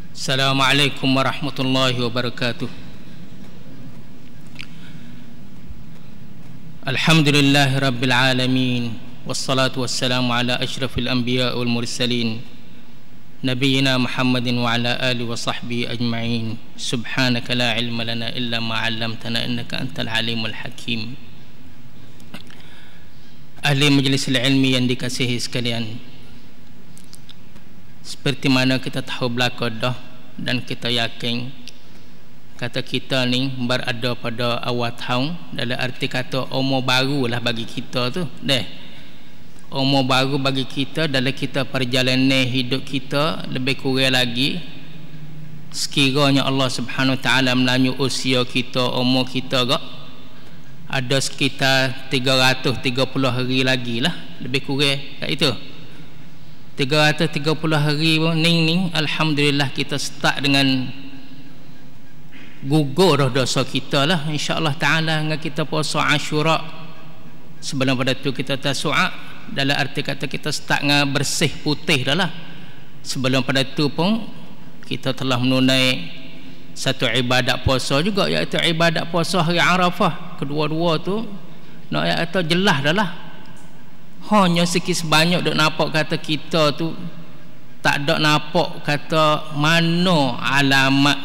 Assalamualaikum warahmatullahi wabarakatuh. Alhamdulillahi rabbil alamin, wassalatu wassalamu ala asyrafil anbiya wal mursalin, nabiyyina Muhammadin wa ala alihi wa sahbihi ajma'in. Subhanaka la ilma lana illa ma 'allamtana innaka antal alimul hakim. Ahli majlis ilmi yang dikasihi sekalian, seperti mana kita tahu belaka dah dan kita yakin kata kita ni berada pada awal tahun, dalam arti kata umur baru lah bagi kita tu deh. Umur baru bagi kita dalam kita perjalanan hidup kita lebih kurang lagi sekiranya Allah Subhanahu Wa Taala melanjut usia kita, umur kita gak ada sekitar 330 hari lagi lah, lebih kurang kat itu 330 hari ning alhamdulillah kita start dengan gugur dosa kita lah, insya-Allah taala dengan kita puasa Ashura. Sebelum pada tu kita Tasu'a, dalam arti kata kita start dengan bersih putih dah lah. Sebelum pada tu pun kita telah menunai satu ibadat puasa juga, iaitu ibadat puasa hari Arafah. Kedua-dua tu nak iaitu jelas dah lah. Hanya sikit sebanyak dok nampak kata kita tu tak ada nampak kata mana alamat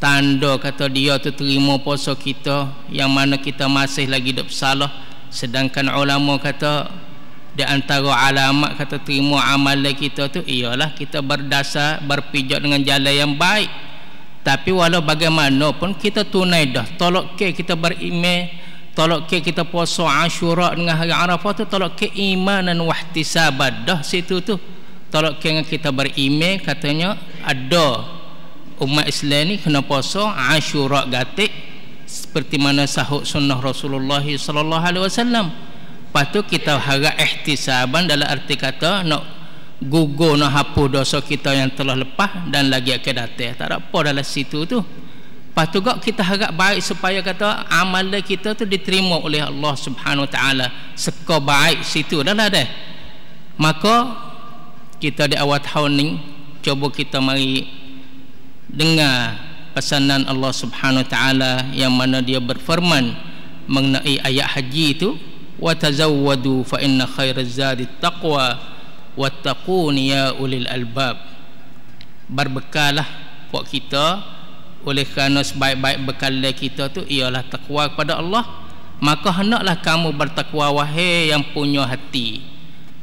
tanda kata dia tu terima puasa kita, yang mana kita masih lagi dok bersalah. Sedangkan ulama kata di antara alamat kata terima amalan kita tu ialah kita berdasar berpijak dengan jalan yang baik. Tapi walau bagaimanapun kita tunai dah, tolak ke kita beriman, tolak ke kita puasa Ashura dengan hari Arafah tu, tolak ke imanan wa ihtisaban dah situ tu. Tolak ke dengan kita beriman katanya ada umat Islam ni kena puasa Ashura gatik seperti mana sahut sunnah Rasulullah sallallahu alaihi wasallam. Lepas tu kita harap ihtisaban dalam arti kata nak gugur, nak hapus dosa kita yang telah lepas dan lagi akan datang. Tak ada apa dalam situ tu. Lepas tu kita harap baik supaya kata amalan kita tu diterima oleh Allah Subhanahu Wa Taala. Seka baik situ dah lah dah. Maka kita di awal tahun ni cuba kita mari dengar pesanan Allah Subhanahu Wa Taala yang mana dia berfirman mengenai ayat haji itu, wa tazawwadu fa inna khairaz zadi taqwa wattaqun ya ulil albab. Berbekalah buat kita, oleh kerana sebaik-baik bekal kita tu ialah takwa kepada Allah, maka hendaklah kamu bertakwa wahai yang punya hati.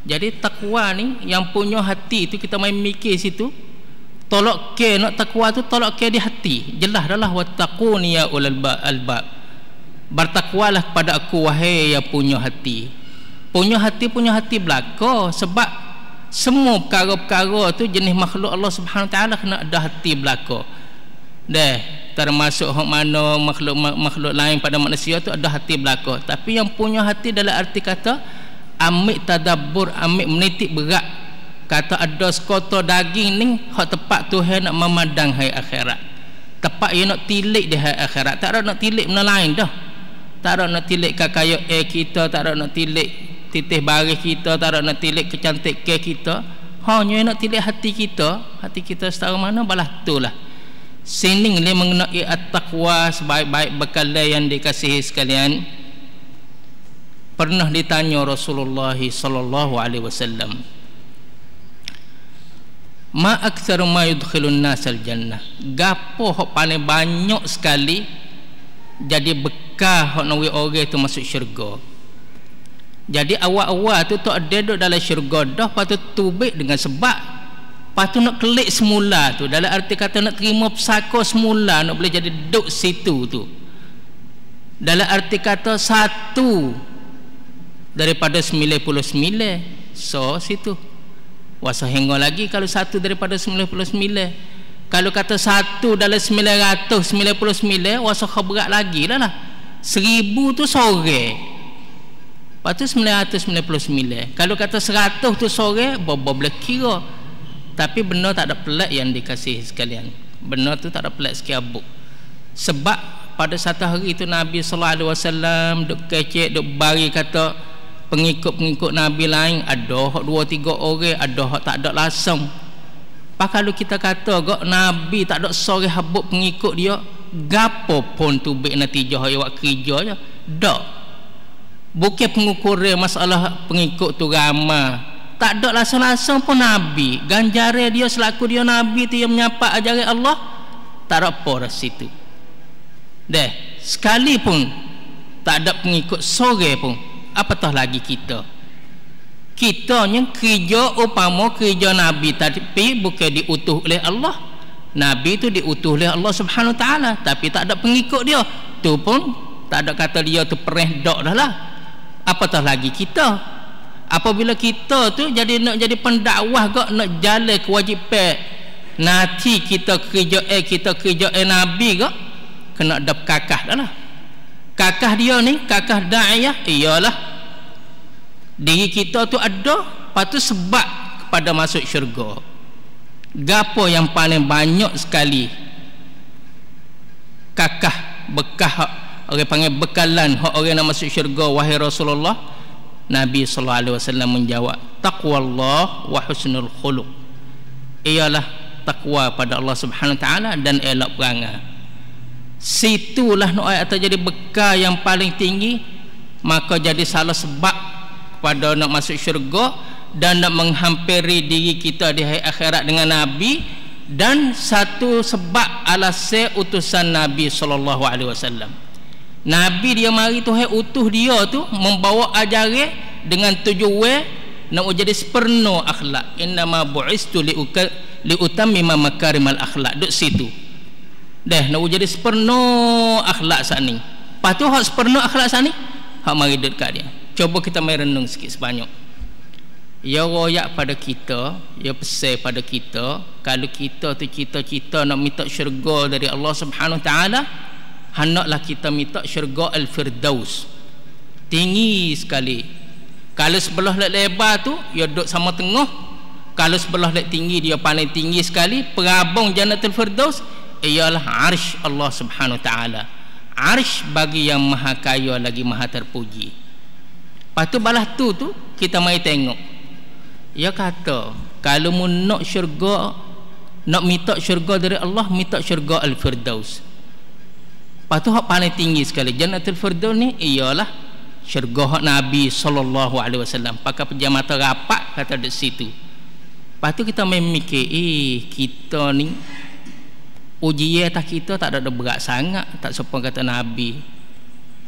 Jadi takwa ni yang punya hati tu kita main mikir situ, tolak ke nak takwa tu tolak ke di hati. Jelas adalah wattaqun ya ulil albab. Bertakwalah kepada aku wahai yang punya hati. Punya hati belaka, sebab semua perkara-perkara tu jenis makhluk Allah Subhanahu Wa Taala kena ada hati belaka. Dah termasuk hak mana makhluk lain pada manusia tu ada hati belaka. Tapi yang punya hati dalam arti kata ambil tadabbur, ambil menitik berat. Kata ada sekotor daging ni hak tepat Tuhan nak memandang hari akhirat. Tepat dia nak tilik di hari akhirat. Tak ada nak tilik benda lain dah. Tak ada nak tilik kakayuk kita, tak ada nak tilik titih baris kita, tak ada nak tilik kecantikan kita. Hanya nak tilik hati kita. Hati kita setara mana balas tu lah. Sini ni mengenai at-taqwa, sebaik-baik bekal yang dikasihi sekalian. Pernah ditanya Rasulullah sallallahu alaihi wasallam, ma aktsaru ma yudkhilun nasal jannah. Gapo hok paling banyak sekali jadi bekal hok nawi orang tu masuk syurga. Jadi awal-awal tu tak ada duduk dalam syurga dah, lepas tu tubik dengan sebab, lepas tu nak klik semula tu, dalam arti kata nak terima pesaka semula, nak boleh jadi duduk situ tu. Dalam arti kata satu daripada 99, so situ wasa hingga lagi kalau satu daripada 99. Kalau kata satu dalam 999 wasa berat lagi lah 1000 tu sore. Lepas tu 999. Kalau kata 100 tu sore, boleh kira. Tapi benar tak ada pelik yang dikasihi sekalian. Benar tu tak ada pelik sekiabuk. Sebab pada satu hari itu Nabi sallallahu alaihi wasallam duk kecek, duk bagi kata pengikut-pengikut Nabi lain ada hak 2-3 orang, ada hak tak ada langsung. Kalau kita kata gak Nabi tak ada seorang habuk pengikut dia, gapo pun tu baik natijah awak kerja je. Tak. Bukan pengukuran masalah pengikut tu ramai. Tak ada langsung-langsung pun Nabi. Ganjaran dia selaku dia Nabi tu yang menyapa ajaran Allah, tak ada apa dah situ. Sekalipun tak ada pengikut sore pun, apatah lagi kita. Kita yang kerja upama kerja Nabi tapi bukan diutuh oleh Allah. Nabi tu diutuh oleh Allah Subhanahu Wa Taala, tapi tak ada pengikut dia. Tu pun tak ada kata dia tu perehdak dah lah. Apatah lagi kita. Apabila kita tu nak jadi pendakwah gak nak jalan kewajipan nanti kita kerja Nabi gak kena ada kakah dah lah. Kakah dia ni, kakah da'iyah ialah diri kita tu ada, lepas tu sebab kepada masuk syurga. Gapo yang paling banyak sekali kakah bekah orang panggil bekalan hak orang nak masuk syurga wahai Rasulullah? Nabi sallallahu alaihi wasallam menjawab, taqwallah wa husnul khuluq. Ialah takwa pada Allah Subhanahu Wa Taala dan elok perangai. Situlah nak atau jadi bekal yang paling tinggi, maka jadi salah sebab pada nak masuk syurga dan nak menghampiri diri kita di hari akhirat dengan Nabi, dan satu sebab alasan utusan Nabi sallallahu alaihi wasallam. Nabi dia mari Tuhan utuh dia tu membawa ajaran dengan tujuan nak jadi sepenuh akhlak. Innama bu'istu liutammima makarimal akhlak. Duk situ. Nak jadi sepenuh akhlak sani. Lepas tu hak sepenuh akhlak sani, hak mari dekat dia. Cuba kita mai renung sikit sebanyak. Ya royak pada kita, ya pesan pada kita, kalau kita tu cita-cita nak minta syurga dari Allah Subhanahu Wa Taala, hendaklah kita minta syurga Al-Firdaus. Tinggi sekali. Kalau sebelah lebar tu, ya duduk sama tengah. Kalau sebelah tinggi, dia paling tinggi sekali. Perabung Jannatul Firdaus ialah arsh Allah Subhanahu Wa Taala. Arsh bagi yang maha kaya lagi maha terpuji. Lepas tu balas tu kita mai tengok. Ya kata kalau mu nak syurga, nak minta syurga dari Allah, minta syurga Al-Firdaus. Lepas tu hak paling tinggi sekali Jannatul Firdaus ni ialah syurga hak Nabi sallallahu alaihi wasallam. Pakai pejamata rapat kata di situ. Lepas tu kita main mikir, kita ni ujian tak kita tak ada berat sangat, tak sepa kata Nabi.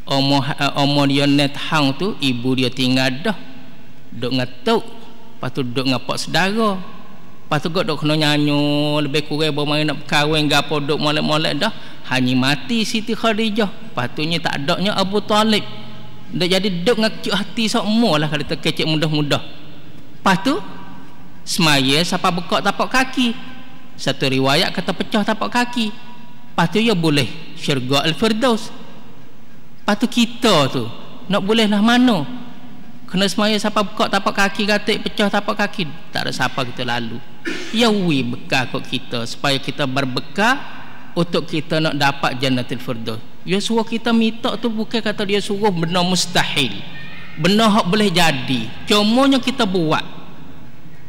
Omor dia net hang tu ibu dia tinggal dah duk ngatuk, lepas tu duk ngapak saudara, lepas tu duk kena nyanyo lebih kurang bermain nak kahwin gapo duk molek-molek dah hanya mati Siti Khadijah. Lepas tu nya tak adanya Abu Talib dah jadi duk ngakuk hati semua lah kalau terkecek mudah-mudah. Lepas tu semaya siapa bekak tapak kaki, satu riwayat kata pecah tapak kaki. Lepas tu ya boleh syurga Al-Firdaus. Lepas tu kita tu nak boleh lah mana, kena semaya siapa bekak tapak kaki, katik pecah tapak kaki, tak ada siapa kita lalu. Ya bekal kot kita supaya kita berbekal untuk kita nak dapat Jannatul Firdaus. Dia suruh kita minta tu bukan kata dia suruh benda mustahil, benda hak boleh jadi, cumanya kita buat.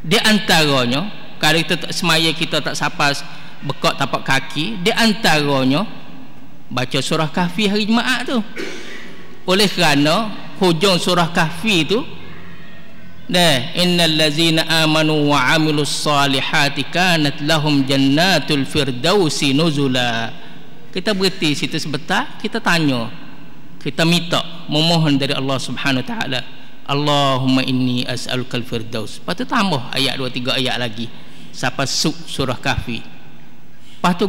Di antaranya kalau kita tak semaya kita tak siapa bekak tapak kaki, di antaranya baca surah Kahfi hari Jumaat tu. Oleh kerana hujung surah Kahfi tu innal ladzina amanu wa amilus salihati kanat lahum jannatul firdausi nuzula. Kita berhenti situ sebentar, kita tanya, kita minta, memohon dari Allah Subhanahu Wa Taala, Allahumma inni as'alukal firdaus. Lepas tu tambah ayat 2-3 ayat lagi sampai surah Kahfi. Lepas tu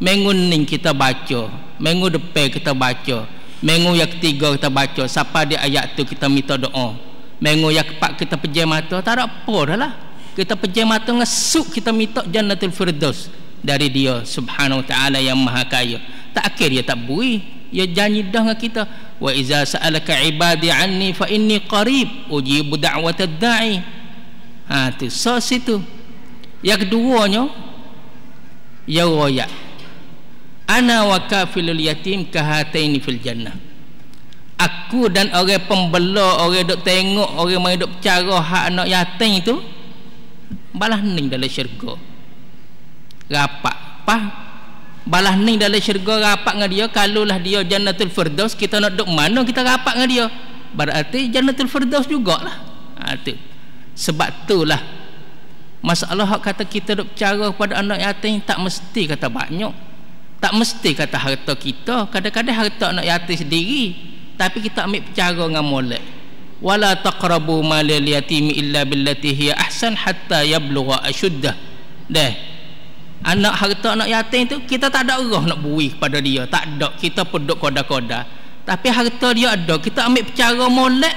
minggu ni kita baca, minggu depan kita baca, minggu yang ketiga kita baca, siapa di ayat tu kita minta doa, minggu yang keempat kita pejam mata, tak ada apa dah lah, kita pejam mata ngesuk kita minta Jannatul Firdaus dari dia Subhanahu Wa Taala yang maha kaya. Tak akhir dia tak bui, dia janji dah dengan kita, wa iza sa'alaka ibadi anni fa inni qarib ujibu da'watad da'i. Tu so situ. Yang keduanya ya royak, ana wa kafilul yatim kahataini fil jannah. Aku dan orang pembela, orang duk tengok, orang mai duk bercara hak anak yatim tu, balas ning dalam syurga. Rapat apa? Balas ning dalam syurga rapat dengan dia. Kalaulah dia Jannatul Firdaus, kita nak duduk mana kita rapat dengan dia? Berarti Jannatul Firdaus jugalah. Tu. Sebab itulah masalah hak kata kita duk bercara kepada anak yatim, tak mesti kata banyak, tak mesti kata harta kita. Kadang-kadang harta anak yatim sendiri, tapi kita ambil bercara dengan molek. Wala taqrabu malal yatimi illa billati hiya ahsan hatta yablugha ashuddah. Anak harta anak yatim tu kita tak ada arah nak bui kepada dia, tak ada. Kita pun duk koda-koda, tapi harta dia ada, kita ambil bercara molek,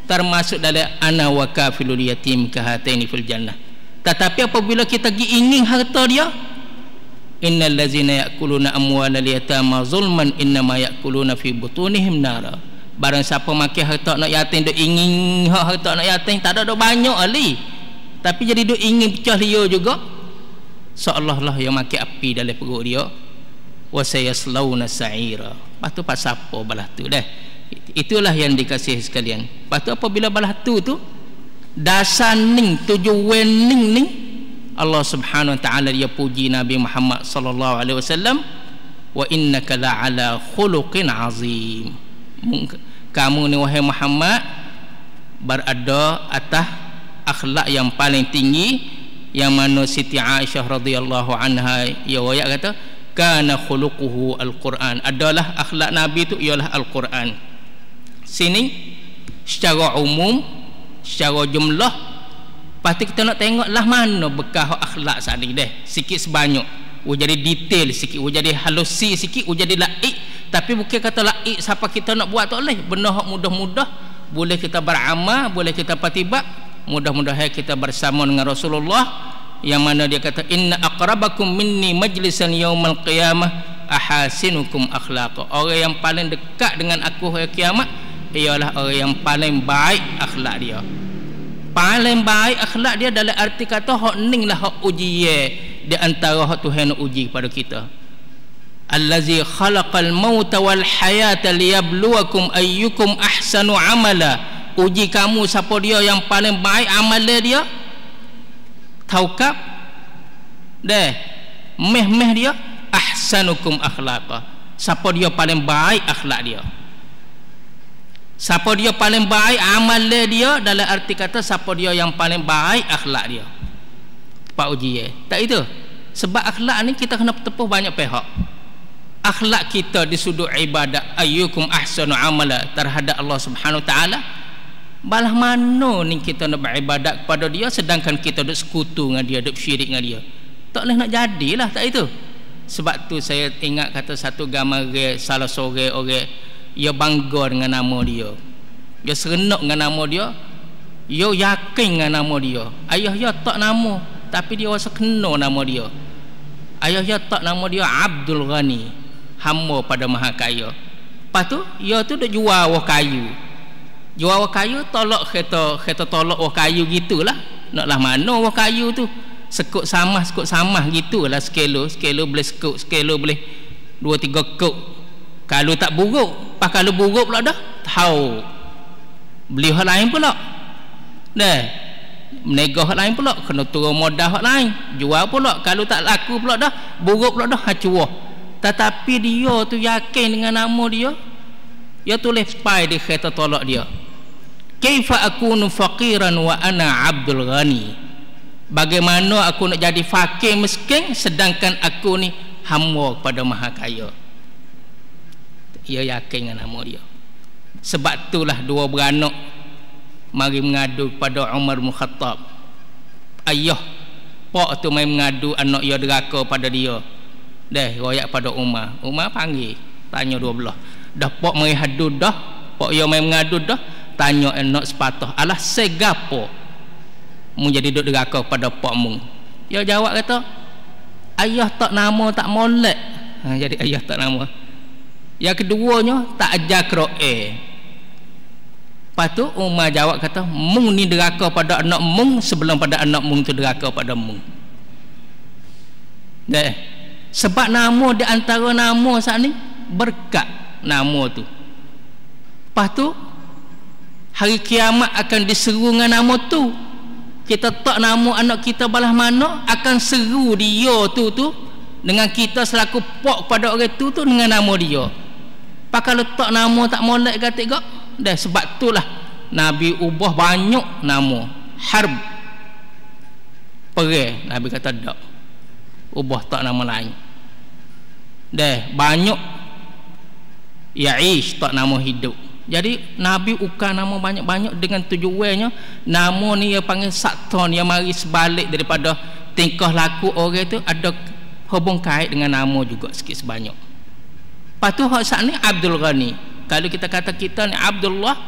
termasuk dalam ana wa kafilul yatim kahataini fil jannah. Tetapi apabila kita ingin harta dia, innal ladzina ya'kuluna amwalal yatama zulman innama ya'kuluna fi butunihim nara. Barang siapa makan harta anak yatim duk ingin harta anak yatim, tak ada banyak ali, tapi jadi duk ingin pecah dia juga, seolah-olah yang makan api dalam perut dia. Wa sayaslawna sa'ira. Lepas tu pasal apa balah tu dah. Itulah yang dikasihi sekalian. Lepas tu apabila balah tu dasar ning tujuan ning Allah Subhanahu wa taala dia puji Nabi Muhammad sallallahu alaihi wasallam, wa innaka la'ala khuluqin azim. Kamu ni wahai Muhammad berada atas akhlak yang paling tinggi, yang mana Siti Aisyah radhiyallahu anha ia wayak kata kana khuluquhu al-Quran, adalah akhlak Nabi tu ialah Al-Quran. Sini secara umum, secara jumlah, pasti kita nak tengok lah mana bekas akhlak saat ni sikit sebanyak. Jadi detail sikit, jadi halusi sikit, jadi laik. Tapi bukan kata laik siapa kita nak buat tak boleh. Benda hak mudah-mudah boleh kita beramal, boleh kita patibat. Mudah-mudahan kita bersama dengan Rasulullah, yang mana dia kata inna aqrabakum minni majlisan yaumal qiyamah ahasinukum akhlaqa. Orang yang paling dekat dengan aku hari kiamat ialah orang yang paling baik akhlak dia. Paling baik akhlak dia dalam arti kata hak ning lah hak ujian di antara hak Tuhan nak uji kepada kita. Allazi khalaqal mauta wal hayata liyabluwakum ayyukum ahsanu amala. Uji kamu siapa dia yang paling baik amalan dia. Taukab meh dia ahsanukum akhlaqa. Siapa dia paling baik akhlak dia, siapa dia paling baik amalan dia, dalam arti kata siapa dia yang paling baik akhlak dia. Pak uji tak itu. Sebab akhlak ni kita kena tepuh banyak pihak. Akhlak kita di sudut ibadat ayyukum ahsanu amala terhadap Allah Subhanahu wa taala, balah mana ni kita nak beribadat kepada dia sedangkan kita duk sekutu dengan dia, duk syirik dengan dia. Tak boleh nak jadilah, tak itu. Sebab tu saya ingat kata satu gambar salah seorang orang, dia bangga dengan nama dia, dia serenok dengan nama dia, dia yakin dengan nama dia. Ayah dia tak nama, tapi dia rasa kena nama dia. Ayah dia tak nama dia Abdul Ghani, hamba pada Maha Kaya. Lepas tu dia tu duk jual wah kayu, jual wah kayu, tolak kereta tolak wah kayu gitulah. Naklah mana wah kayu tu, sekut samah gitulah, sekilo boleh sekilo boleh 2-3 kuk. Kalau tak buruk, pas kalau buruk pula dah tahu beli hal lain pula menegah hal lain pula, kena turun modal hal lain, jual pula. Kalau tak laku pula dah, buruk pula dah, hacuah. Tetapi dia tu yakin dengan nama dia, dia tulis pai di kereta tolak dia, kaifa akunu faqiran wa ana Abdul Ghani. Bagaimana aku nak jadi fakir miskin sedangkan aku ni hamba kepada Maha Kaya. Ia yakin dengan nama dia. Sebab itulah dua beranak mari mengadu kepada Umar bin Khattab. Ayah pak tu mai mengadu anak dia deraka pada dia. Royak pada Umar. Umar panggil, tanya dua belah. Dah pak mari hadu dah, pak dia mai mengadu dah, tanya anak sepatah, alah segapo mu jadi duk deraka pada pak mu? Dia jawab kata, ayah tak nama tak molek. Jadi ayah tak nama. Yang keduanya tak ajar Quran. Lepas tu Umar jawab kata, mung ni deraka pada anak mung sebelum pada anak mung tu deraka pada mung. Sebab nama di antara nama saat ni berkat nama tu. Lepas tu hari kiamat akan diseru dengan nama tu. kita tak nama anak kita balas mana, akan seru dia tu dengan kita selaku pok pada orang tu dengan nama dia. Pak kalau tak nama tak molek kata gak dah, sebab itulah Nabi ubah banyak nama. Harb, perang, Nabi kata tak, ubah tak nama lain. Dah banyak Ya'ish, tak nama hidup. Jadi Nabi ukar nama banyak-banyak dengan tujuannya nama ni dia panggil sakton, yang mari sebalik daripada tingkah laku orang tu ada hubung kait dengan nama juga sikit sebanyak. Lepas tu hak saat ni Abdul Ghani. Kalau kita kata kita ni Abdullah,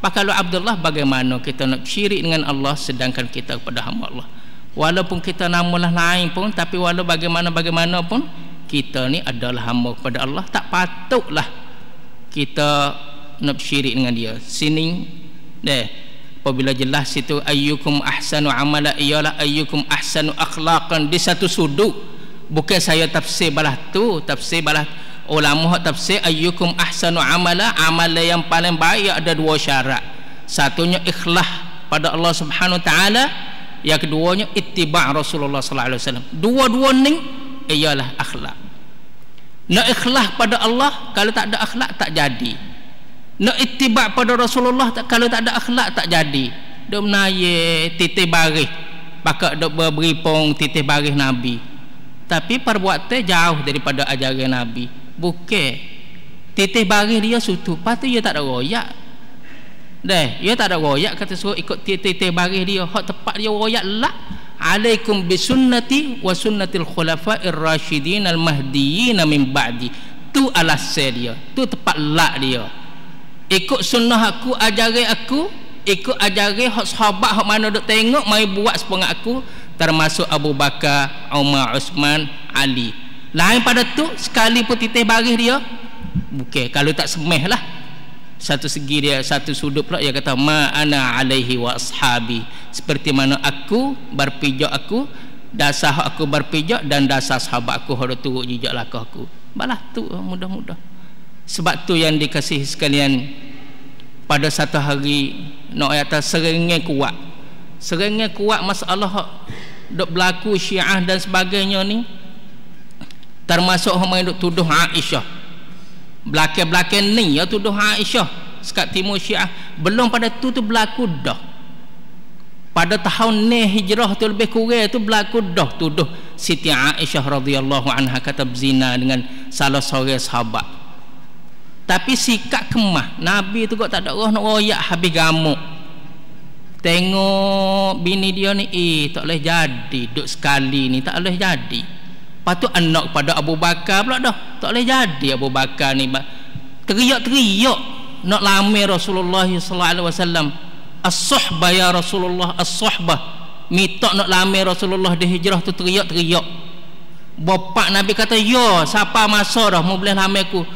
kalau Abdullah bagaimana kita nak syirik dengan Allah sedangkan kita kepada hamba Allah. Walaupun kita namalah lain pun, tapi walau bagaimana pun kita ni adalah hamba kepada Allah, tak patutlah kita nak syirik dengan dia. Sini deh apabila jelas situ ayyukum ahsanu amala, ialah ayyukum ahsanu akhlaqan di satu sudut. Bukan saya tafsir balah tu, tafsir balah ulama tafsir ayyukum ahsanu amala, amalan yang paling baik ada dua syarat. Satunya ikhlas pada Allah Subhanahu taala, yang keduanya ittiba' Rasulullah sallallahu alaihi wasallam. Dua-dua ni ialah akhlak. Nak ikhlas pada Allah, kalau tak ada akhlak tak jadi. Nak ittiba' pada Rasulullah, kalau tak ada akhlak tak jadi. Dok menaya titih baris, pakak dok beri pong titih baris Nabi, tapi perbuatan jauh daripada ajaran Nabi. Bukan titih baris dia sutu, patut dia tak ada royak. Dah, dia tak ada royak kata suruh ikut titih baris dia. Hak tepat dia royak lah. Alaikum bisunnati wa sunnatil khulafa'ir rasyidin al-mahdiyyin min ba'di. Tu alasan dia, tu tepat lah dia. Ikut sunnah aku, ajaran aku, ikut ajaran hak sahabat hak mana duk tengok mai buat sepengah aku, termasuk Abu Bakar, Umar, Uthman, Ali. Lain pada tu sekali pun titih baris dia bukan. Kalau tak semeh lah satu segi dia, satu sudut pula dia kata ma ana alaihi wa ashabi, seperti mana aku berpijak aku, dasar aku berpijak dan dasar sahabat aku hak turut jejak langkah aku. Balah tu mudah-mudah. Sebab tu yang dikasih sekalian, pada satu hari nak atas seringnya kuat masalah dok berlaku Syiah dan sebagainya ni, termasuk orang dok tuduh Aisyah. Belakang-belakang ni ya tuduh Aisyah sekat timur Syiah. Belum pada tu berlaku dah. Pada tahun ni hijrah tu lebih kurang tu berlaku dah tuduh Siti Aisyah radhiyallahu anha kata berzina dengan salah seorang sahabat. Tapi sikap kemah Nabi tu kok tak ada roh nak royak habis gamuk. Tengok bini dia ni tak boleh jadi, duk sekali ni tak boleh jadi. Patut anak pada Abu Bakar pula dah, tak boleh jadi. Abu Bakar ni teriak-teriak nak lamar Rasulullah sallallahu alaihi wasallam. As-suhbah ya Rasulullah, as-suhbah. Minta nak lamar Rasulullah di hijrah tu teriak-teriak. Bapak Nabi kata, "Ya, siapa masa dah mau boleh lamar aku?"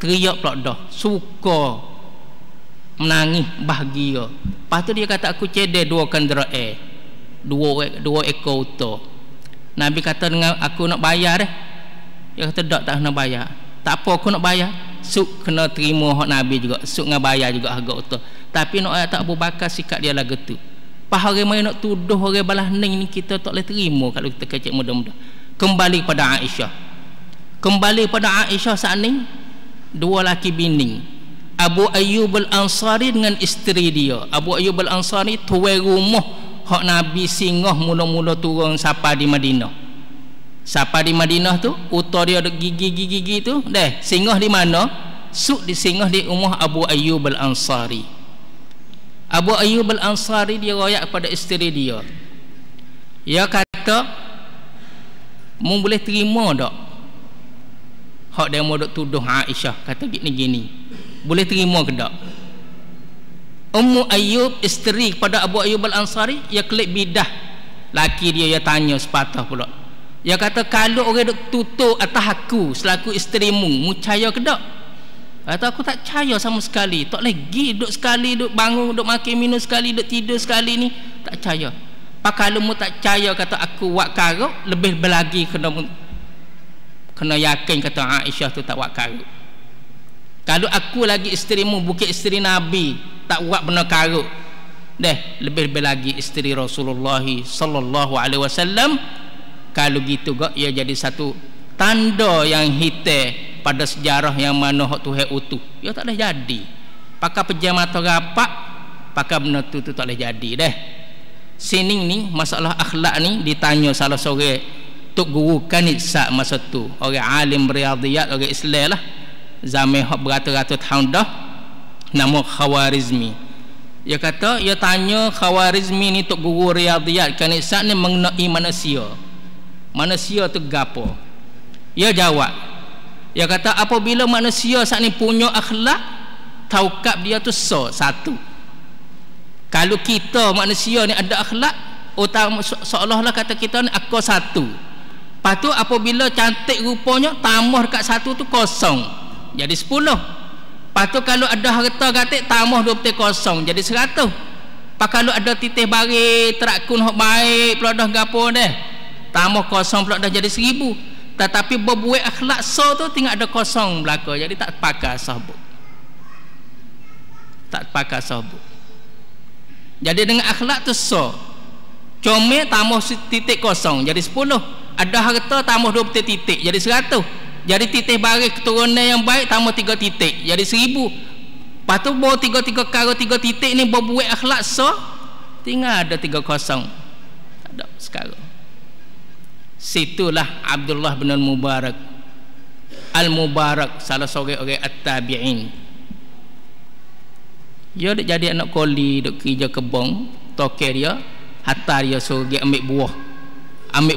Teriak pula dah, suka menangis bahagia. Lepas tu dia kata aku cedek dua kenderaan, dua ekor unta. Nabi kata dengan aku nak bayar dah. Dia kata tak nak bayar. Tak apa aku nak bayar. Suk kena terima hak Nabi juga, suk nak bayar juga harga unta. Tapi nak ayat Abu Bakar sikap dia lagu tu. Pas orang mai nak tuduh orang balas ning ni kita tak boleh terima kalau kita kecek mudah-mudah. Kembali pada Aisyah saat ni dua laki bini, Abu Ayyub al-Ansari dengan isteri dia. Abu Ayyub al-Ansari tuai rumah hak Nabi singgah mula-mula turun sapa di Madinah. Sapa di Madinah tu uta dia ada gigi-gigi tu dah singgah di mana? Suk di singgah di rumah Abu Ayyub al-Ansari. Abu Ayyub al-Ansari dia royak pada isteri dia. Dia kata mu boleh terima tak hak dia mau duk tuduh Aisyah kata gini-gini, boleh terima ke tak? Ummu Ayyub isteri kepada Abu Ayyub al-Ansari, ia klik bidah laki dia, ia tanya sepatah pula. Ia kata kalau orang duk tutup atas aku selaku isterimu, mu percaya ke tak? Kata aku tak percaya sama sekali. Tak lagi duk sekali duk bangun duk makan minum sekali duk tidur sekali ni tak percaya. Pak kalau mu tak percaya kata aku buat karuk, lebih belagi kena yakin kata Aisyah tu tak buat karuk. Kalau aku lagi isterimu bukan isteri Nabi tak buat benda karuk, lebih-lebih lagi isteri Rasulullah sallallahu alaihi wasallam. Kalau gitu gak ia jadi satu tanda yang hitam pada sejarah yang mana hak Tuhan utuh. Ya tak boleh jadi. Pakai pejama atau rapak, pakai benda tu tak boleh jadi Sini ni masalah akhlak ni ditanya salah seorang tok guru kanisa masa tu, orang alim riyadhiyat, orang Islam lah, zaman hak beratus-ratus tahun dah, nama Khawarizmi. Dia kata, dia tanya Khawarizmi ni tok guru riyadhiyat kanisa ni mengenai manusia tu gapo? Dia jawab, dia kata apabila manusia saat ni punya akhlak, taukab dia tu satu. Kalau kita manusia ni ada akhlak, seolah-olah kata kita ni aku satu. Lepas tu apabila cantik rupanya, tambah dekat satu tu kosong, jadi 10. Lepas tu kalau ada harta gatik, tambah 2 kosong, jadi 100. Lepas kalau ada titih bari terakun hok baik pula dah gapo tambah kosong pula dah jadi 1000. Tetapi berbuat akhlak tu tinggal ada kosong belaka, jadi tak pakai sabuk. Jadi dengan akhlak tu comel tambah titik kosong jadi 10. Ada harta tambah 2 titik jadi 100. Jadi titik bari keturunan yang baik tambah 3 titik jadi 1000. Lepas tu bawa 3 kara 3 titik ni berbuat akhlak tinggal ada 3 kosong. Tak ada sekarang. Situlah Abdullah bin Al-Mubarak salah seorang orang at-tabi'in. Dia duk jadi anak koli, duk kerja kebun, tokel dia, hatta dia suruh dia ambil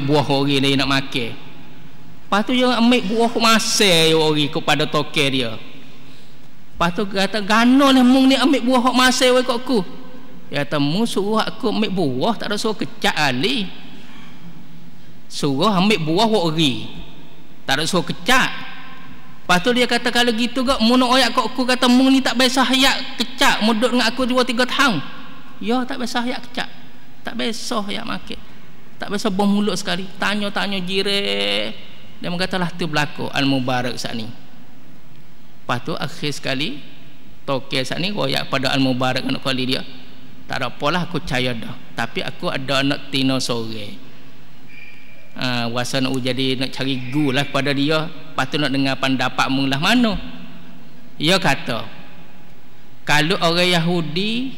buah orang dia nak makan. Lepas tu dia ambil buah masih orang kepada tokel dia. Lepas tu kata, gano lah mung ni ambil buah masih orang kat aku. Dia kata, mu suruh aku ambil buah, tak ada suruh kecak ali. Suruh ambil buah orang, tak ada suruh kecak. Lepas tu dia kata, kalau gitu gak mu nak oyak kat aku, kata mu ni tak biasa hayak kecak, mu duduk dengan aku 2-3 tahun. Ya tak biasa hayak kecak, tak biasa hayak makan, tak biasa bom mulut sekali. Tanya-tanya jireh, dia mengatalah tu berlaku Al-Mubarak saat ni. Lepas tu akhir sekali tokel saat ni oyak pada Al-Mubarak anak kali dia, tak ada apalah aku percaya dah, tapi aku ada anak tina sore. Wasa nak jadi nak cari gu lah pada dia. Lepas tu nak dengar pendapat mu lah mana. Dia kata, kalau orang Yahudi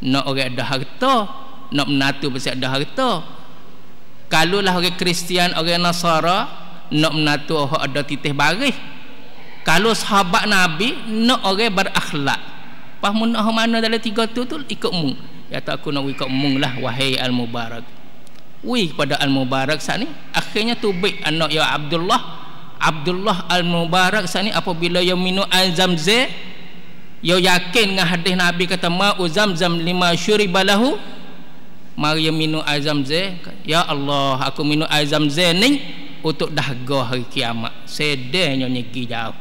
nak orang ada harta, nak menatu pasal ada harta. Kalau lah orang Kristian, orang Nasara nak menatu orang ada titih baris. Kalau sahabat Nabi nak orang berakhlak. Pas mu nak mana dalam 3 tu ikut mu. Dia kata, aku nak ikut mu lah wahai Al-Mubarak. Kepada Al-Mubarak saat ni akhirnya tubik anak ya Abdullah Al-Mubarak saat ni apabila dia minum air Zamzam, dia yakin dengan hadis Nabi kata ma'u Zamzam lima syuribalahu, mari dia minum air Zamzam. Ya Allah, aku minum air Zamzam ni untuk dahaga hari kiamat, sedihnya nyegi jauh.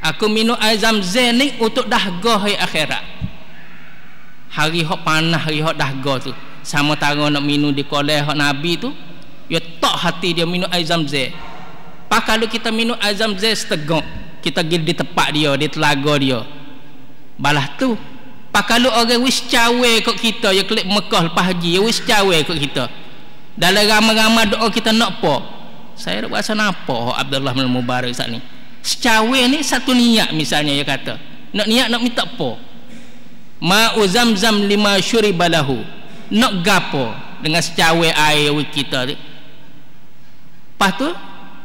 Aku minum air Zamzam ni untuk dahaga hari akhirat, hari hok panah, hari hok dahaga tu. Sama tara nak minum di koleh hak Nabi tu, dia tak hati dia minum air Zamzam. Pak kalau kita minum air Zamzam setegak, kita pergi di tempat dia, di telaga dia, balah tu. Pak kalau orang wis cawe kat kita, dia klik Mekah lepas haji, dia wis cawe kat kita, dalam ramai-ramai doa kita nak apa, saya nak rasa nampak Abdullah bin Mubarak saat ni secawe ni satu niat. Misalnya dia kata nak niat nak minta apa, ma'u Zamzam lima syuribalahu, nak gapo dengan secawe air kita tu. Lepas tu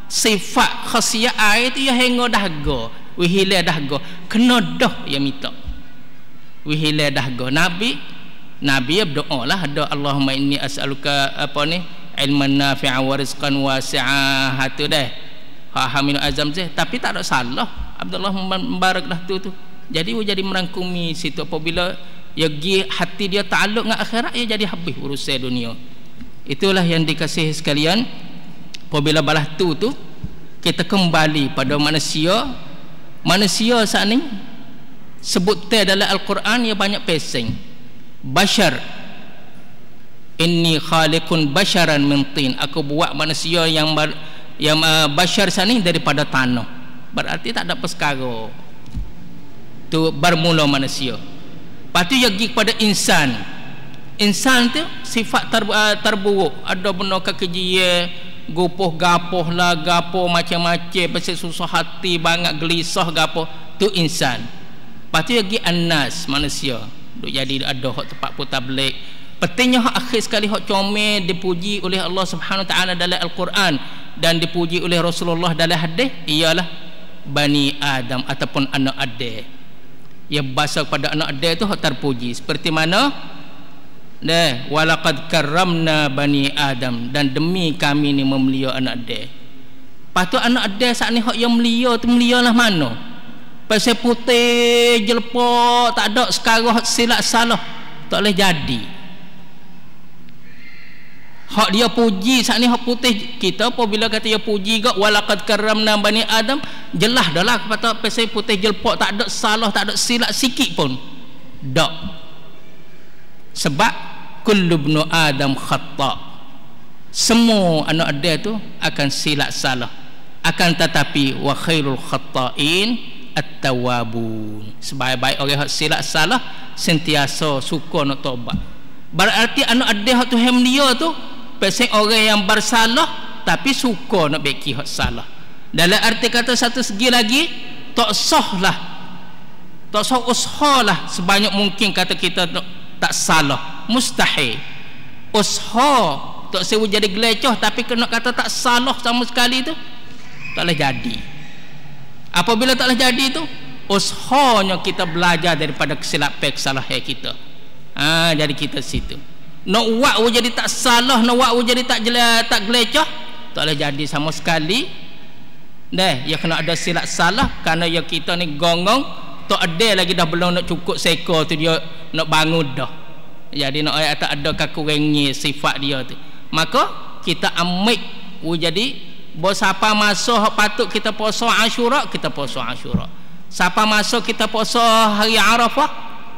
sifat khasiat air tu, ya hingga dahaga, wihile dahaga, kena dah yang minta wihile dahaga. Nabi ya berdoa lah, ada Allahumma inni as'aluka apa ni, ilman nafi'a wa rizqan wasi'a, hatu dah haminu azam zeh. Tapi tak ada salah Abdullah Mubarak dah tu. Jadi merangkumi situ. Apabila ya hati dia ta'alluq dengan akhirat, ya jadi habis urusan dunia. Itulah yang dikasihi sekalian. Apabila balah tu kita kembali pada manusia saat ni sebut dalam Al-Quran, ya banyak pesing bashar, inni khaliqun basharan min tin, aku buat manusia yang bashar saat ni daripada tanah. Berarti tak ada perkara tu bermula manusia. Lepas tu dia pergi kepada insan. Insan tu sifat terburuk. Ada benda kekejian, gopoh gapoh lah, gapo macam-macam, pasal susah hati banget, gelisah gapo. Tu insan. Lepas tu dia pergi annas, manusia. Duk jadi ada hak tempat putar belik. Pentingnya hak akhir sekali hak comel dipuji oleh Allah Subhanahu Wa Taala dalam Al-Quran dan dipuji oleh Rasulullah dalam hadis ialah Bani Adam ataupun anak Adam. Ya bahasa kepada anak Adam tu hak terpuji. Seperti mana? Walaqad karramna Bani Adam, dan demi kami ni memulia anak Adam. Lepas tu anak Adam saat ni hak yang mulia tu mulialah mana? Pasal putih jelpok tak ada sekarang silap salah tak boleh jadi. Hak dia puji saat ni hak putih kita apabila kata dia puji gak walaqad karramna Bani Adam, jelas dah lah kata pasal putih jelpok tak ada salah, tak ada silap sikit pun dak. Sebab kullu ibnu Adam khata', semua anak Adam tu akan silap salah, akan tetapi wa khairul khata'in at-tawwabun, sebaik-baik orang yang silap salah sentiasa suka nak taubat. Berarti anak Adam hak tu yang mulia tu pasal orang yang bersalah tapi suka nak beki hak salah. Dalam arti kata satu segi lagi tak sah lah, tak sah usaha lah sebanyak mungkin kata kita tak salah, mustahil. Usaha tak sewa jadi gelecoh tapi kena kata tak salah sama sekali tu tak boleh jadi. Apabila tak boleh jadi tu, usahanya kita belajar daripada kesalahan kita. Jadi kita situ. Nak buat jadi tak salah, nak buat jadi tak gelecoh, tak boleh jadi sama sekali. Ya kena ada silap salah kerana ya kita ni gongong, tak ada lagi dah belum nak cukup seekor tu dia nak bangun dah. Jadi nak tak ada kakurangnya sifat dia tu. Maka kita ambil jadi siapa masa patut kita puasa Ashura, kita puasa Ashura. Siapa masa kita puasa hari Arafah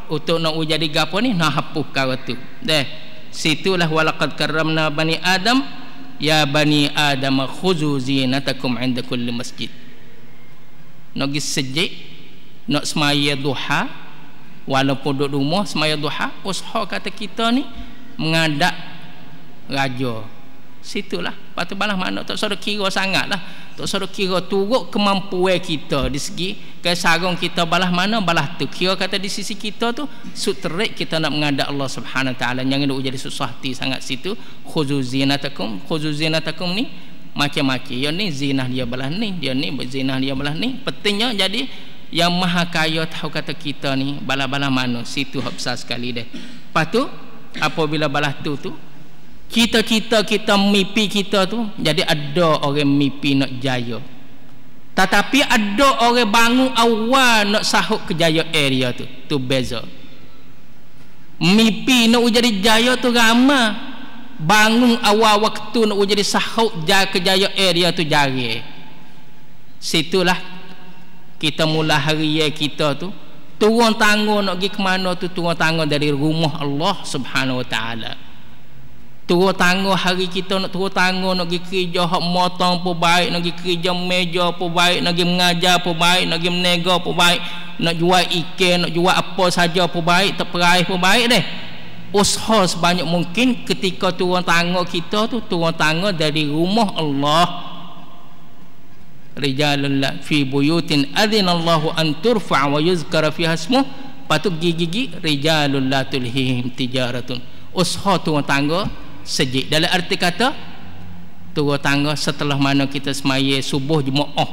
untuk nak jadi gapo ni nak hapus kau tu. Situlah walaqad karramna Bani Adam, ya Bani Adam khuzu zinatakum 'inda kulli masjid. Nak pergi sejid, nak semaya duha, walaupun duduk rumah semaya duha, usaha kata kita ni mengadap raja. Situlah patut balas mana tak suruh kira sangat lah, tak suruh kira turut kemampuan kita di segi kesarung kita balas mana balas tu, kira kata di sisi kita tu sutrik kita nak menghadap Allah Subhanahu Wa Taala, jangan duk jadi susah hati sangat situ. Khuzu zinatakum ni macam-macam, yang ni zinah dia balas ni, dia ni zinah dia balas ni. Pentingnya jadi yang maha kaya tahu kata kita ni balas-balas mana situ hak besar sekali deh. Lepas tu apabila balas tu cita-cita kita, mimpi kita tu, jadi ada orang mimpi nak jaya, tetapi ada orang bangun awal nak sahut kejayaan dia tu beza. Mimpi nak jadi jaya tu ramai, bangun awal waktu nak jadi sahut kejayaan dia tu jarang. Situlah kita mula hari kita tu turun tangan nak pergi ke mana tu, turun tangan dari rumah Allah Subhanahu Wa Taala. Turun tangan hari kita nak turun tangan nak pergi kerja hak motong pun baik, nak pergi kerja meja pun baik, nak pergi mengajar pun baik, nak pergi menega pun baik, nak jual ikan, nak jual apa saja pun baik, terperai pun baik deh. Usaha sebanyak mungkin ketika turun tangan kita tu turun tangan dari rumah Allah. Rijalun fi buyutin adzinallahu an turfa' wa yuzkara fiha ismuh, patut gigi rijalun la tulhihim tijaratun. Usaha turun tangga sejid dalam arti kata turun tangga setelah mana kita semaya subuh Jumaat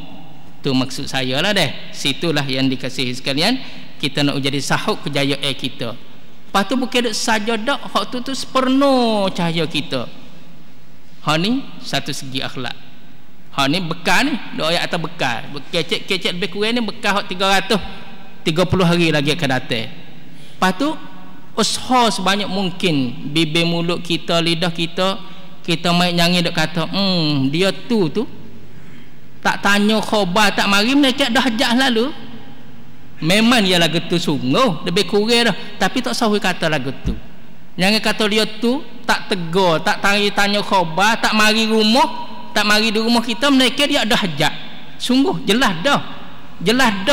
tu maksud saya lah deh. Situlah yang dikasihi sekalian, kita nak jadi sahut kejayaan kita. Lepas tu bukan saja dak hak tu sepenuh cahaya kita. Hak ni satu segi akhlak. Hak ni bekal ni dok ayat atas bekal. Kecek lebih kurang ni bekal hak 330 hari lagi akan datang. Lepas tu usaha sebanyak mungkin bibir mulut kita, lidah kita main nyanyi dok kata dia tu tak tanya khabar tak mari mereka dah hajat lalu. Memang dia lagu tu sungguh lebih kurang dah, tapi tak sahui kata lagu tu. Jangan kata dia tu tak tegur, tak tanya khabar, tak mari di rumah kita, mereka dia ada hajat. Sungguh jelas dah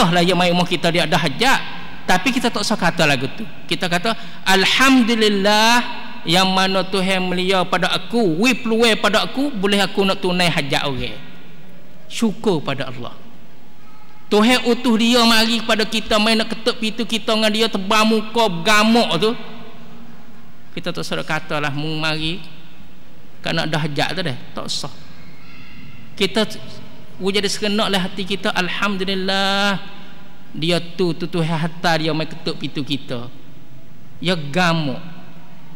lah yang mai rumah kita dia ada hajat. Tapi kita tak usah kata lagu tu. Kita kata alhamdulillah yang mana Tuhan melia pada aku, wi peluang pada aku, boleh aku nak tunai hajat orang. Syukur pada Allah. Tuhan utuh dia mari kepada kita, main nak ketuk pintu kita dengan dia tebal muka bergamuk tu. Kita tak usah katalah mari kerana dah hajat tu dah, tak usah. Kita jadi serenaklah hati kita, alhamdulillah dia tu Tuhan hantar dia main ketuk pintu kita. Ya gamuk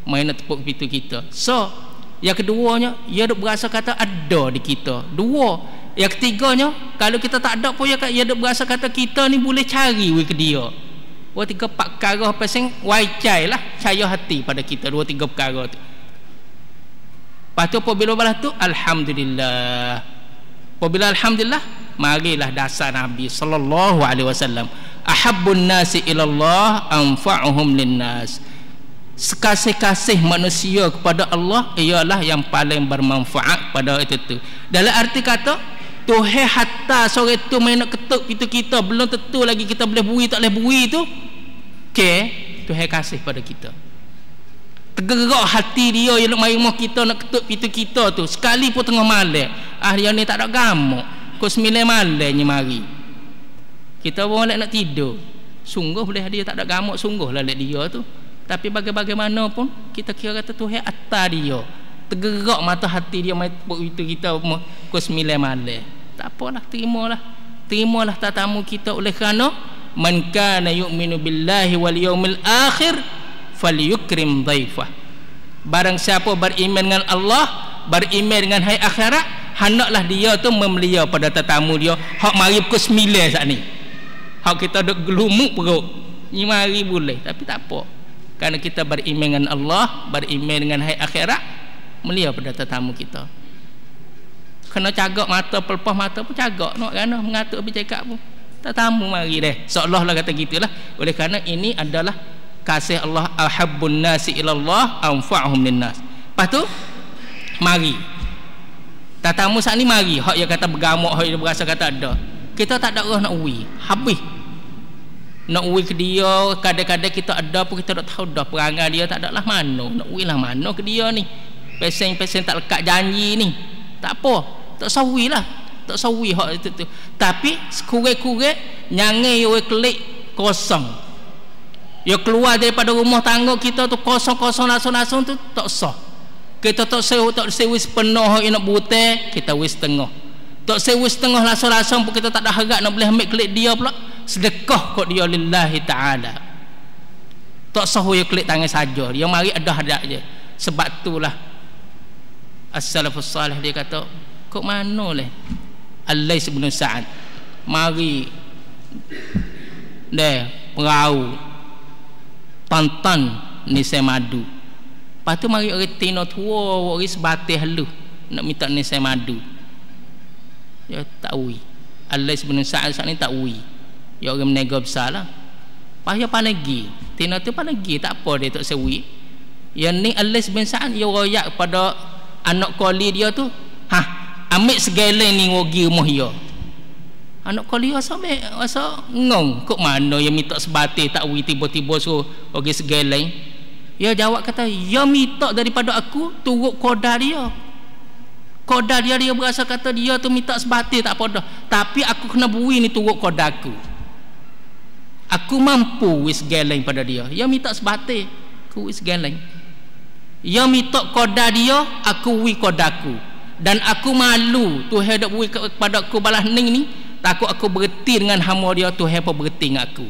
main nak tepuk pintu kita. So, yang keduanya, dia duk berasa kata ada di kita. Dua. Yang ketiganya, kalau kita tak ada pun dia duk berasa kata kita ni boleh cari ke dia. Dua tiga empat perkara pasang wajai lah cahaya hati pada kita. Dua tiga perkara tu. Lepas tu apabila balas tu alhamdulillah. Apabila alhamdulillah, marilah dasar Nabi sallallahu alaihi wasallam. Ahabbun nasi ilallah anfa'uhum linnas. Sekasih-kasih manusia kepada Allah ialah yang paling bermanfaat pada itu tu. Dalam arti kata Tuhan hatta sore tu main nak ketuk pintu kita, belum tentu lagi kita boleh bui tak boleh bui tu. Okey, Tuhan kasih pada kita. Tergerak hati dia yang mari mau kita nak ketuk pintu kita tu. Sekali pun tengah malam. Dia ni tak ada gamuk. Pukul 9 malamnya mari. Kita boleh nak tidur. Sungguh boleh dia tak ada gamuk, sungguhlah lek dia tu. Tapi bagaimanapun kita kira kata Tuhan atas dia. Tergerak mata hati dia mai tepuk pintu kita pukul 9 malam. Tak apalah, terimalah. Terimalah tatamu kita oleh kerana man kana yu'minu billahi wal yaumil akhir falyukrim dhaifah. Barang siapa beriman dengan Allah, beriman dengan hari akhirat, hendaklah dia tu memelia pada tetamu dia. Hak mari pukul 9 saat ni. Hak kita duk gelumuk perut. Ni mari boleh, tapi tak apa. Kerana kita beriman dengan Allah, beriman dengan hari akhirat, melia pada tetamu kita. Kena cagak mata, pelepah mata pun cagak nak kerana mengatuk bercakap pun. Tetamu mari deh. Seolah-olah kata gitulah. Oleh kerana ini adalah kasih Allah, ahabbun nasi ilallah anfa'uhum linnas. Lepas tu mari tatamu saat ni mari. Hak dia kata bergamuk, hak dia berasa kata ada, kita tak ada roh nak ui habis nak ui ke dia. Kadang-kadang kita ada pun kita tak tahu dah perangai dia tak ada lah mana nak ui lah mana ke dia ni. Pesen-pesen tak lekat janji ni, tak apa, tak sawi lah, tak sawi hak itu tu. Tapi sekurang-kurang nyangai we kelik kosong. Ya keluar daripada rumah tangga kita tu kosong-kosong langsung-langsung tu tak sah. Kita tak sewa sepenuh yang nak butai, kita wis setengah. Tak sewa setengah langsung-langsung pun kita tak ada harap nak boleh ambil klik dia pula. Sedekah kok dia lillahi ta'ala. Tak sah ya klik tangan saja. Dia mari ada hadap je. Sebab itulah as-salafus salih dia kata, kok mana leh Al-Laits bin Sa'ad mari deh perahu tonton nisai madu. Lepas tu mari orang tino tua orang sebatih halu nak minta nisai madu. Ya tak ui. Al-Laits bin Sa'ad saat ni tak ui. Ya orang menega besar lah. Payah panagi. Tino tu panagi tak apa dia tak sewi. Yang ni Al-Laits bin Sa'ad dia royak pada anak koli dia tu, ambil segala ni ngogi rumah dia. Anak koli asal ngong, kok mana yang minta sebatik tak wi tiba-tiba suruh bagi segala. Dia jawab kata, ya minta daripada aku turut koda dia. Koda dia berasa kata dia tu minta sebatik tak apa dah. Tapi aku kena bui ni turut koda aku. Aku mampu wis segala pada dia. Dia minta sebatik, aku wis segala. Dia minta koda dia, aku wi kodaku. Dan aku malu Tuhan dak bui kepada aku balas ning ni. Takut aku berhenti dengan hamba dia, Tuhan pun berhenti dengan aku.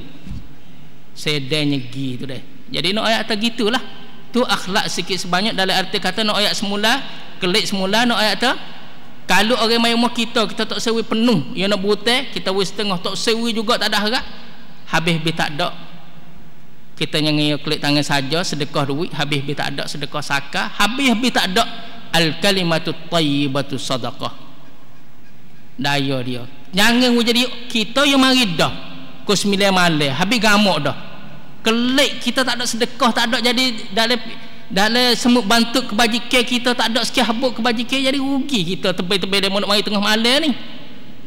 Sedanya gitu deh. Jadi nak ayat tak gitulah. Tu akhlak sikit sebanyak dalam arti kata nak ayat semula, kelik semula nak ayat tu. Kalau orang mai rumah kita tak sewi penuh, yang nak butai, kita wis setengah tak sewi juga tak ada harap. Habis be tak ada. Kita yang klik tangan saja sedekah duit, habis be tak ada sedekah zakah, habis be tak ada al kalimatut thayyibatu sadaqah. Daya dia. Jangan jadi kita yang mari dah. Pukul 9 malam, habis gamuk dah. Kelik kita tak ada sedekah, tak ada jadi dalam semut bantuk kebajikan kita tak ada sikit habuk kebajikan, jadi rugi kita tebel-tebel demo nak mari tengah malam ni.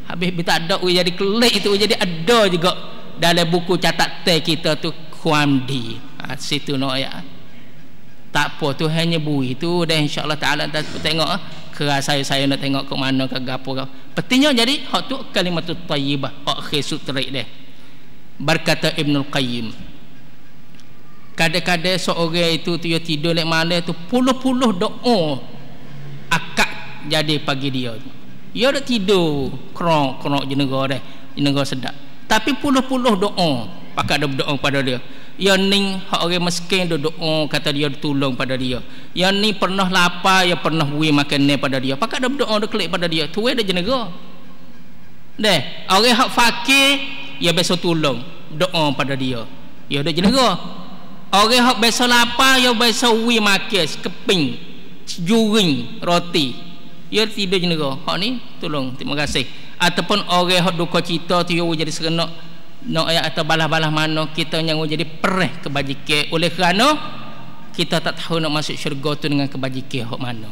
Habis be tak ada jadi kelik itu jadi ada juga dalam buku catatan kita tu Khuamdi. Situ no ayat. Tak apa tu hanya bui tu dan insya-Allah taala tengok keras saya nak tengok ke mana ke gapo ke. Pentingnya jadi hak tu kalimatut thayyibah akhir sutrik dia. Berkata Ibnul Qayyim, kadang-kadang seorang itu dia tidur lek malam tu puluh-puluh doa akad jadi pagi dia tu. Dia dak tidur krok jenera dia, jenera sedap. Tapi puluh-puluh doa pakak dia berdoa pada dia. Yang ni hak orang miskin dia doa kata dia tolong pada dia. Yang ni pernah lapar, ya pernah bui makan ni pada dia. Pakak dia berdoa dia klik pada dia. Tu dia jenera. Deh, orang hak fakir ya biasa tolong doa pada dia. Ya dia jenera. Orang hak biasa lapar ya biasa bui makan keping, juring, roti. Ya tidak jenera. Hak ni tolong, terima kasih. Ataupun orang hak duka cita tu ya jadi serenok nak ayat atau balah-balah mana kita yang jadi perih kebajikan oleh kerana kita tak tahu nak masuk syurga tu dengan kebajikan hak mana.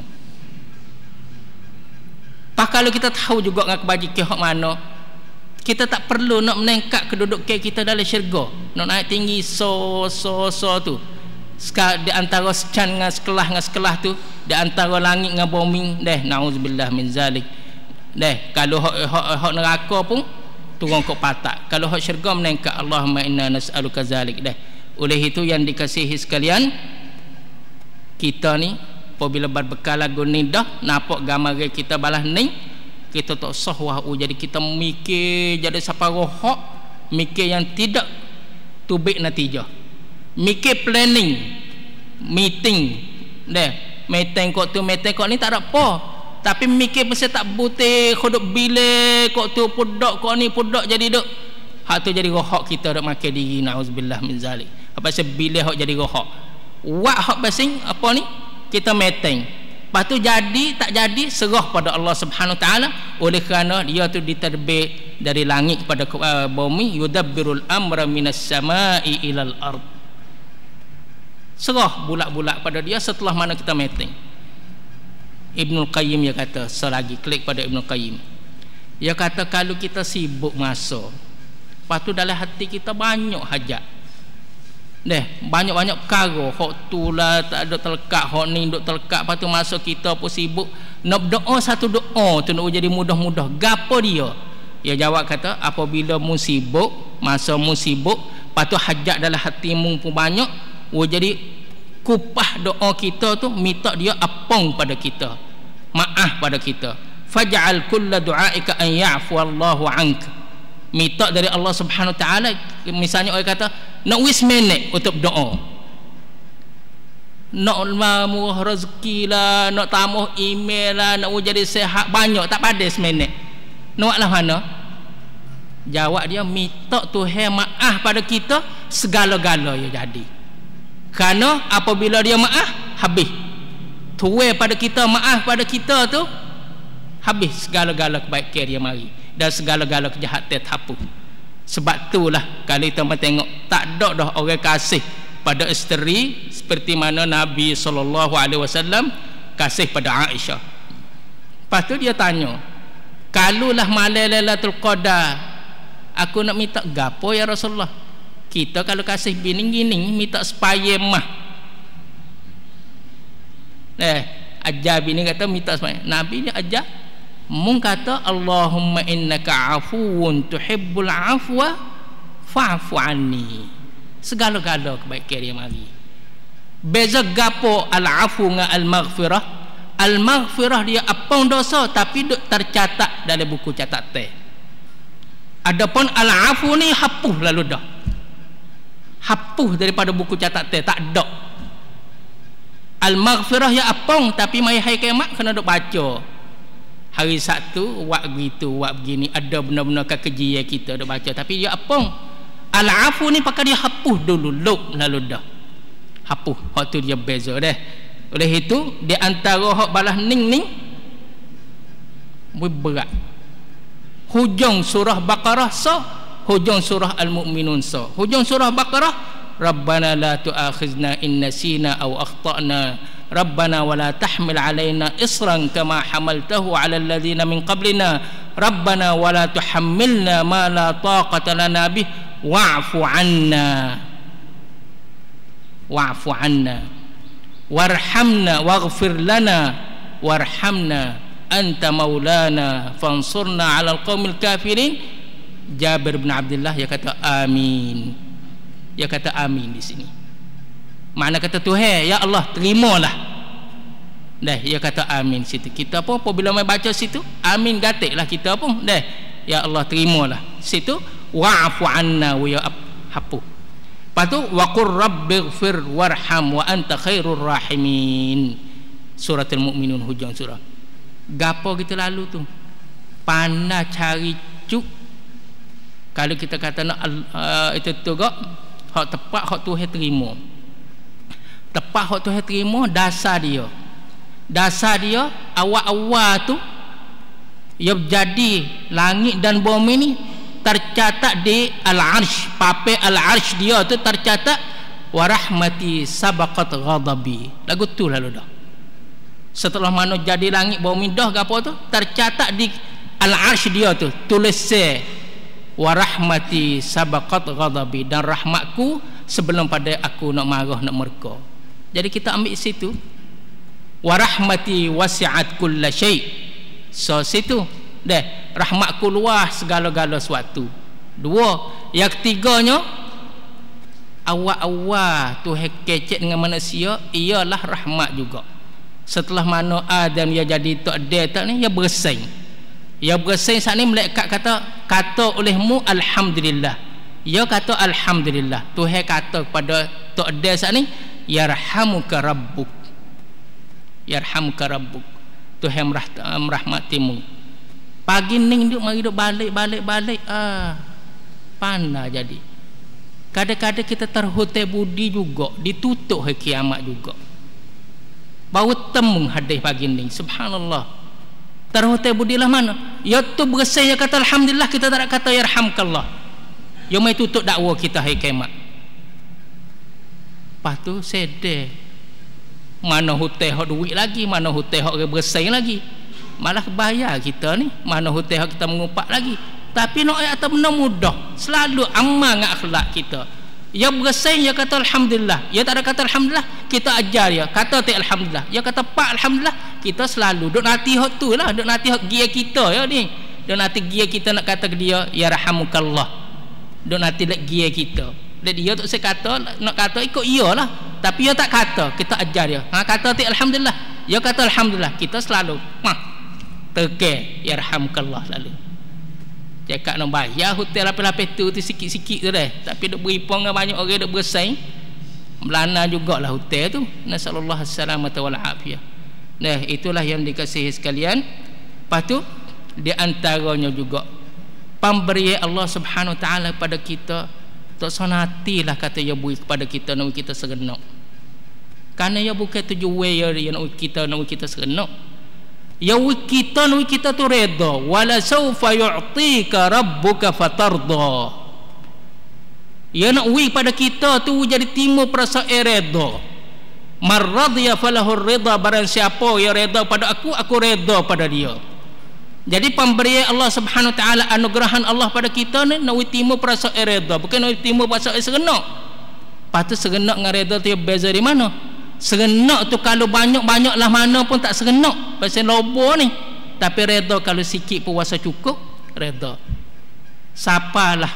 Pak kalau kita tahu juga dengan kebajikan hak mana, kita tak perlu nak meningkat kedudukan kita dalam syurga, nak naik tinggi so tu. Di antara secan dengan sekelah tu, di antara langit dengan bumi, nauzubillah min zalik. Kalau hak neraka pun turun ke patak. Kalau hak syurga meningkat, Allahumma inna nas'aluka zalik. Oleh itu yang dikasihi sekalian, kita ni apabila berbekal lagu ni dah nampak gambar kita balas ni, kita tak sah wahu. Jadi kita mikir jadi siapa rohak, mikir yang tidak tubik natijah, mikir planning meeting meeting kok tu meeting kok ni tak ada apa. Tapi mikir pasal tak butuh kodok bila kok tu pudak kok ni pudak jadi duk. Hak tu jadi rohak kita dak makan diri, nauzubillah min zalik. Apa pasal bila hak jadi rohak. Wak hak basing apa ni? Kita meteng. Lepas tu jadi tak jadi serah pada Allah Subhanahu taala oleh kerana dia tu diterbit dari langit kepada bumi, yudabbirul amra minas samai ilal ard. Serah bulat-bulat pada dia setelah mana kita meteng. Ibnul Qayyim dia kata, selagi klik pada Ibnul Qayyim, dia kata kalau kita sibuk masa, lepas tu dalam hati kita banyak hajat, banyak-banyak perkara, hak tu lah tak ada terlekat, hak ni duk terlekat, lepas tu masa kita pun sibuk nak berdoa satu doa tu nak jadi mudah-mudah. Gapo dia? Dia jawab kata, apabila mu sibuk, masa mu sibuk, lepas tu hajat dalam hatimu pun banyak, jadi kupah doa kita tu minta dia apong pada kita, maaf pada kita. Faj'al kulla du'aika an ya'fu Allahu anka. Minta dari Allah Subhanahu wa taala, misalnya orang kata nak wis minute untuk doa, nak murah rezeki lah, nak tambah email lah, nak jadi sihat banyak, tak pada seminit. Nak lah mana? Jawab dia, minta Tuhan maaf pada kita segala-gala ya jadi. Kerana apabila dia maaf, habis. Tuai pada kita, maaf pada kita tu, habis segala-gala kebaikan dia mari. Dan segala-gala kejahatan terhapus. Sebab itulah kalau kita tengok tak ada dah orang kasih pada isteri seperti mana Nabi SAW kasih pada Aisyah. Lepas tu dia tanya, kalulah malam Lailatul Qadar aku nak minta gapo ya Rasulullah? Kita kalau kasih bini-bini minta supaya mah. Ajar bini kata minta supaya. Nabi ni ajar. Mung kata Allahumma innaka afuwun tuhibbul afwa fa'fu anni. Segala-gala kebaikan dia mari. Beza gapo al-afu dengan al-maghfirah. Al-maghfirah dia apang dosa tapi duk tercatat dalam buku catatan. Adapun al-afu ni hapuh lalu dah. Hapuh daripada buku catatan, tak ada. Al-maghfirah ya apong tapi mai hari kiamat kena duk baca. Hari Sabtu buat begitu, buat begini, ada benda-benda kekejian kita duk baca tapi dia apong. Al-afu ni pakai dia hapuh dulu, luk lalu dah. Hapuh, hak tu dia beza dah. Oleh itu di antara hak balas ning berat. Hujung surah Baqarah hujung surah Al-Mu'minun hujung surah Baqarah, Rabbana la tu'akhizna in nasina aw akhtana Rabbana wa la tahmil alaina isran kama hamaltahu ala alladhina min qablina Rabbana wa la tuhammilna ma la taqata lana bih wa'fu anna warhamna waghfir lana warhamna anta maulana fansurna 'alal qaumil kafirin. Jabir bin Abdullah dia kata amin. Dia kata amin di sini. Makna kata Tuhan, ya Allah terimalah. Dah, dia kata amin situ. Kita pun apabila mai baca situ, amin gatiklah kita pun. Dah, ya Allah terimalah. Situ wa'fu anna wa ya hapu. Lepas tu waqur rabbighfir warham wa anta khairur rahimin. Suratul Mukminun hujung surah. Gapo kita lalu tu? Pandai cari cuk. Kalau kita kata nak itu tu gak hak tepat hak Tuhan terima. Tepat hak Tuhan terima dasar dia. Dasar dia awal-awal tu ia jadi langit dan bumi ni tercatat di al-arsh, pape al-arsh dia tu tercatat wa rahmati sabaqat ghadabi. Lagu tu lalu dah. Setelah mana jadi langit bumi dah gapo tu tercatat di al-arsh dia tu tulis wa rahmati sabaqat ghadabi, dan rahmatku sebelum pada aku nak marah nak murka. Jadi kita ambil situ wa rahmati wasi'at kulla syai'. So situ dah rahmatku luas segala-gala sesuatu. Dua, yang ketiganya awal-awal Tuhan kecek dengan manusia ialah rahmat juga. Setelah mana Adam dia jadi takdir tak ni, dia bersaing. Dia bersaing saat ni malaikat kata olehmu alhamdulillah. Dia kata alhamdulillah. Tuhan kata kepada takdir saat ni yarhamuka rabbuk. Yarhamuka rabbuk. Tuhan merahmatimu. Pagi ni duk mari duk balik pandai jadi. Kadang-kadang kita terhutang budi juga, ditutup hari kiamat juga. Baru temu hadis pagi ni, subhanallah. Terhutang budi lah mana? Ya tu bersih dia kata alhamdulillah, kita tak nak kata yarhamkallah. Ya mai tutup dakwa kita hari kiamat. Lepas tu sedih. Mana hutang hak duit lagi, mana hutang hak bersih lagi. Malah bayar kita ni, mana hutang hak kita mengupak lagi. Tapi nak ayat benda mudah. Selalu amal dengan akhlak kita. Ya bersih dia kata alhamdulillah. Ya tak ada kata alhamdulillah, kita ajar dia kata tak alhamdulillah. Ya kata pak alhamdulillah, kita selalu duk nanti hak tu lah, duk nanti hak gia kita ya ni. Duk nanti gia kita nak kata ke dia ya rahamukallah. Duk nanti lek gia kita. Dan dia tak saya kata nak kata ikut iyalah, tapi dia tak kata, kita ajar dia. Kata tak alhamdulillah. Ya kata alhamdulillah, kita selalu terke ya rahamukallah lalu. Cakap nak bayar hotel lapis-lapis tu sikit-sikit tu dah. Tapi duk beri pong dengan banyak orang duk bersaing. Melana jugalah hotel tu. Nasallallahu alaihi wal afiyah. Nah, itulah yang dikasihi sekalian. Lepas tu di antaranya juga pemberian Allah Subhanahu wa taala kepada kita. Tak sonatilah kata ya beri kepada kita nak kita serenok. Karena ya bukan tujuan ya nak kita serenok. Ya kita nak kita tu redha, wala saufa yu'tika rabbuka fatarda. Ya nak wi pada kita tu jadi timbul perasaan redha. Mar radiya falahu ridha, barang siapa yang redha pada aku redha pada dia. Jadi pemberian Allah Subhanahu wa taala, anugerah Allah pada kita ni nak wi timbul perasaan redha, bukan nak timbul perasaan serenok. Patut serenok dengan redha tu beza di mana? Serenok tu kalau banyak-banyak lah mana pun tak serenok pasal lobo ni. Tapi redha kalau sikit pun rasa cukup, redha. Siapalah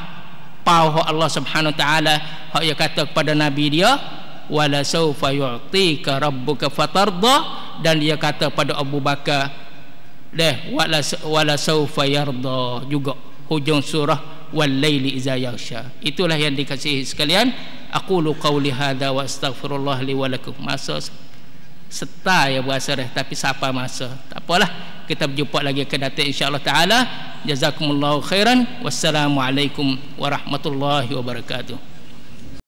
pau Allah Subhanahu wa taala hak dia kata kepada nabi dia wala saufa yu'tika rabbuka fatarda, dan dia kata pada Abu Bakar wala saufa yarda juga hujung surah wal laili iza yaghsha. Itulah yang dikasihi sekalian. Aqulu qawli hadza wa astaghfirullah li wa lakum. Masa serta ya bahasa dah, tapi siapa masa tak apalah, kita berjumpa lagi akan datang insyaallah taala. Jazakumullahu khairan. Wassalamualaikum warahmatullahi wabarakatuh.